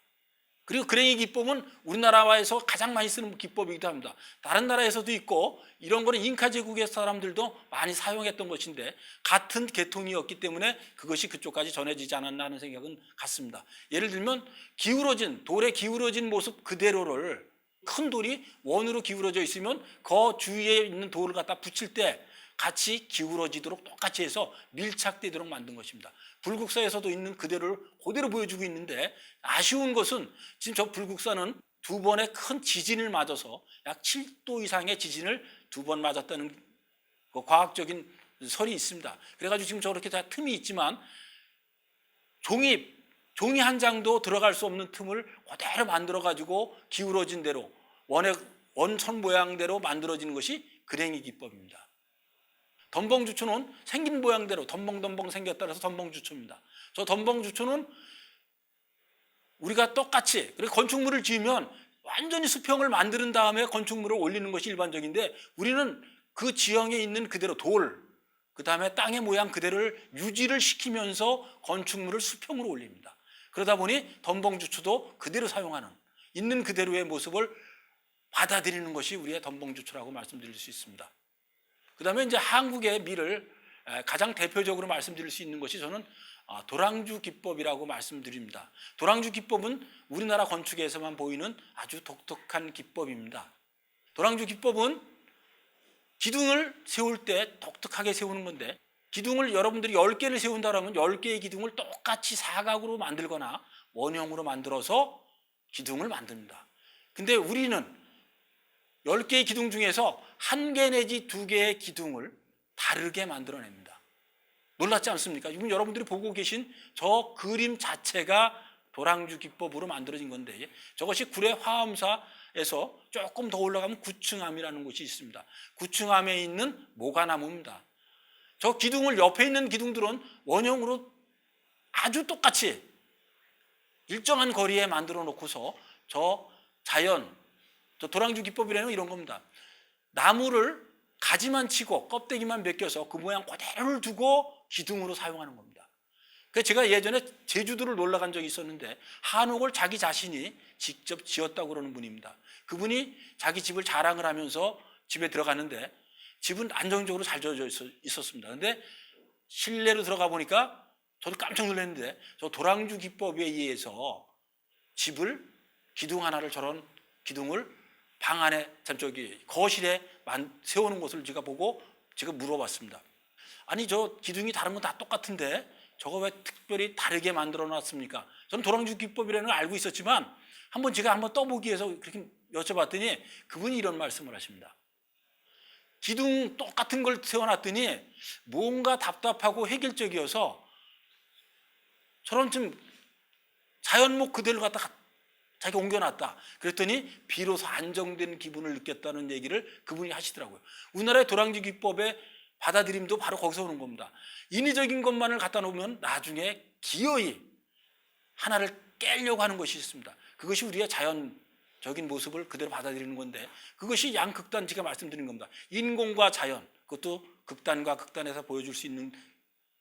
그리고 그랭이 기법은 우리나라에서 가장 많이 쓰는 기법이기도 합니다. 다른 나라에서도 있고 이런 거는 잉카 제국의 사람들도 많이 사용했던 것인데 같은 계통이었기 때문에 그것이 그쪽까지 전해지지 않았나 하는 생각은 같습니다. 예를 들면 돌에 기울어진 모습 그대로를 큰 돌이 원으로 기울어져 있으면 그 주위에 있는 돌을 갖다 붙일 때 같이 기울어지도록 똑같이 해서 밀착되도록 만든 것입니다. 불국사에서도 있는 그대로를 그대로 보여주고 있는데 아쉬운 것은 지금 저 불국사는 2번의 큰 지진을 맞아서 약 7도 이상의 지진을 2번 맞았다는 그 과학적인 설이 있습니다. 그래가지고 지금 저렇게 다 틈이 있지만 종이 한 장도 들어갈 수 없는 틈을 그대로 만들어가지고 기울어진 대로 원천 모양대로 만들어지는 것이 그랭이 기법입니다. 덤벙주초는 생긴 모양대로 덤벙덤벙 생겼다 그래서 덤벙주초입니다. 저 덤벙주초는 우리가 똑같이 그리고 건축물을 지으면 완전히 수평을 만드는 다음에 건축물을 올리는 것이 일반적인데 우리는 그 지형에 있는 그대로 그 다음에 땅의 모양 그대로를 유지를 시키면서 건축물을 수평으로 올립니다. 그러다 보니 덤벙주초도 그대로 사용하는 있는 그대로의 모습을 받아들이는 것이 우리의 덤벙주초라고 말씀드릴 수 있습니다. 그 다음에 이제 한국의 미를 가장 대표적으로 말씀드릴 수 있는 것이 저는 도랑주 기법이라고 말씀드립니다. 도랑주 기법은 우리나라 건축에서만 보이는 아주 독특한 기법입니다. 도랑주 기법은 기둥을 세울 때 독특하게 세우는 건데 기둥을 여러분들이 10개를 세운다면 10개의 기둥을 똑같이 사각으로 만들거나 원형으로 만들어서 기둥을 만듭니다. 근데 우리는 10개의 기둥 중에서 1개 내지 2개의 기둥을 다르게 만들어냅니다. 놀랍지 않습니까? 지금 여러분들이 보고 계신 저 그림 자체가 도랑주 기법으로 만들어진 건데 저것이 구례 화엄사에서 조금 더 올라가면 구층암이라는 곳이 있습니다. 구층암에 있는 모가나무입니다. 저 기둥을 옆에 있는 기둥들은 원형으로 아주 똑같이 일정한 거리에 만들어 놓고서 저 도랑주 기법이라는 이런 겁니다. 나무를 가지만 치고 껍데기만 벗겨서 그 모양 그대로를 두고 기둥으로 사용하는 겁니다. 그래서 제가 예전에 제주도를 놀러 간 적이 있었는데 한옥을 자기 자신이 직접 지었다고 그러는 분입니다. 그분이 자기 집을 자랑을 하면서 집에 들어갔는데 집은 안정적으로 잘 지어져 있었습니다. 그런데 실내로 들어가 보니까 저도 깜짝 놀랐는데 저 도랑주 기법에 의해서 기둥 하나를 저런 기둥을 방 안에 거실에 세우는 것을 제가 보고 제가 물어봤습니다. 아니 저 기둥이 다른 건 다 똑같은데 저거 왜 특별히 다르게 만들어 놨습니까? 저는 도랑주 기법이라는 걸 알고 있었지만 제가 한번 떠보기 위해서 그렇게 여쭤봤더니 그분이 이런 말씀을 하십니다. 기둥 똑같은 걸 세워놨더니 뭔가 답답하고 획일적이어서 저런 좀 자연목 그대로 갖다 자기가 옮겨놨다. 그랬더니 비로소 안정된 기분을 느꼈다는 얘기를 그분이 하시더라고요. 우리나라의 도랑주 기법의 받아들임도 바로 거기서 오는 겁니다. 인위적인 것만을 갖다 놓으면 나중에 기어이 하나를 깨려고 하는 것이 있습니다. 그것이 우리의 자연적인 모습을 그대로 받아들이는 건데 그것이 양극단 제가 말씀드린 겁니다. 인공과 자연, 그것도 극단과 극단에서 보여줄 수 있는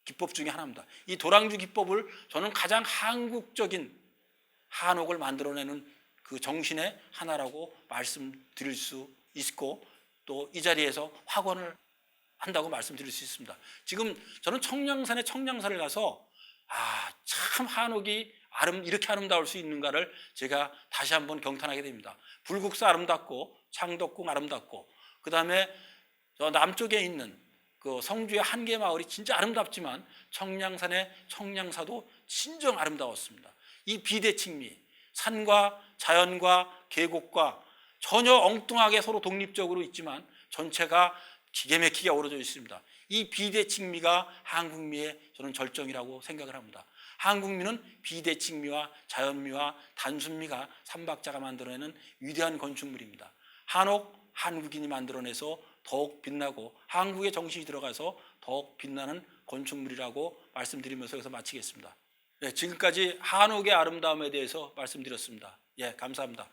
기법 중에 하나입니다. 이 도랑주 기법을 저는 가장 한국적인 한옥을 만들어내는 그 정신의 하나라고 말씀드릴 수 있고 또 이 자리에서 확언을 한다고 말씀드릴 수 있습니다. 지금 저는 청량산에 청량사를 가서 참 한옥이 이렇게 아름다울 수 있는가를 제가 다시 한번 경탄하게 됩니다. 불국사 아름답고 창덕궁 아름답고 그 다음에 저 남쪽에 있는 그 성주의 한계 마을이 진짜 아름답지만 청량산의 청량사도 진정 아름다웠습니다. 이 비대칭미, 산과 자연과 계곡과 전혀 엉뚱하게 서로 독립적으로 있지만 전체가 기가 막히게 어우러져 있습니다. 이 비대칭미가 한국미의 저는 절정이라고 생각을 합니다. 한국미는 비대칭미와 자연미와 단순미가 삼박자가 만들어내는 위대한 건축물입니다. 한국인이 만들어내서 더욱 빛나고 한국의 정신이 들어가서 더욱 빛나는 건축물이라고 말씀드리면서 여기서 마치겠습니다. 지금까지 한옥의 아름다움에 대해서 말씀드렸습니다. 감사합니다.